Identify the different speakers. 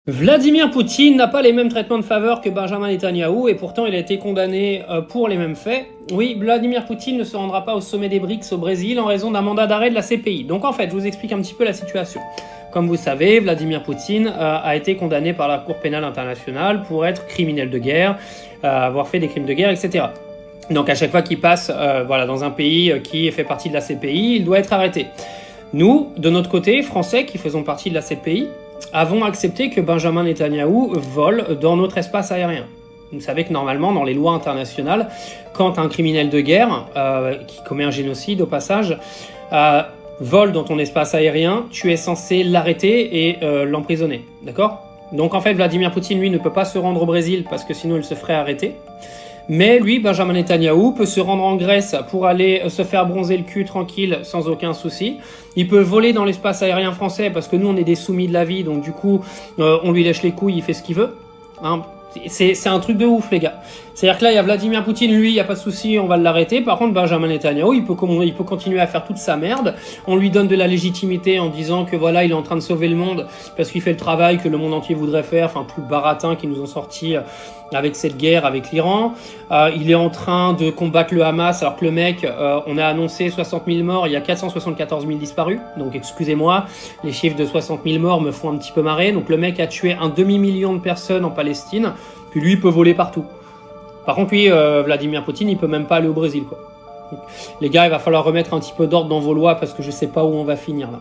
Speaker 1: Vladimir Poutine n'a pas les mêmes traitements de faveur que Benjamin Netanyahou et pourtant il a été condamné pour les mêmes faits. Oui, Vladimir Poutine ne se rendra pas au sommet des BRICS au Brésil en raison d'un mandat d'arrêt de la CPI. Donc en fait, je vous explique un petit peu la situation. Comme vous savez, Vladimir Poutine a été condamné par la Cour pénale internationale pour être criminel de guerre, avoir fait des crimes de guerre, etc. Donc à chaque fois qu'il passe dans un pays qui fait partie de la CPI, il doit être arrêté. Nous, de notre côté, Français qui faisons partie de la CPI, avons accepté que Benjamin Netanyahou vole dans notre espace aérien. Vous savez que normalement, dans les lois internationales, quand un criminel de guerre, qui commet un génocide au passage, vole dans ton espace aérien, tu es censé l'arrêter et l'emprisonner. D'accord ? Donc en fait, Vladimir Poutine, lui, ne peut pas se rendre au Brésil parce que sinon il se ferait arrêter. Mais lui, Benjamin Netanyahou, peut se rendre en Grèce pour aller se faire bronzer le cul tranquille, sans aucun souci. Il peut voler dans l'espace aérien français parce que nous, on est des soumis de la vie, donc du coup, on lui lèche les couilles, il fait ce qu'il veut. Hein, c'est un truc de ouf, les gars. C'est-à-dire que là, il y a Vladimir Poutine, lui, il n'y a pas de souci, on va l'arrêter. Par contre, Benjamin Netanyahou, il peut continuer à faire toute sa merde. On lui donne de la légitimité en disant que voilà, il est en train de sauver le monde parce qu'il fait le travail que le monde entier voudrait faire. Enfin, tout le baratin qu'ils nous ont sorti avec cette guerre avec l'Iran. Il est en train de combattre le Hamas alors que le mec, on a annoncé 60 000 morts, il y a 474 000 disparus. Donc excusez-moi, les chiffres de 60 000 morts me font un petit peu marrer. Donc le mec a tué un demi-million de personnes en Palestine, puis lui il peut voler partout. Par contre lui, Vladimir Poutine, il peut même pas aller au Brésil, quoi. Donc, les gars, il va falloir remettre un petit peu d'ordre dans vos lois parce que je sais pas où on va finir là.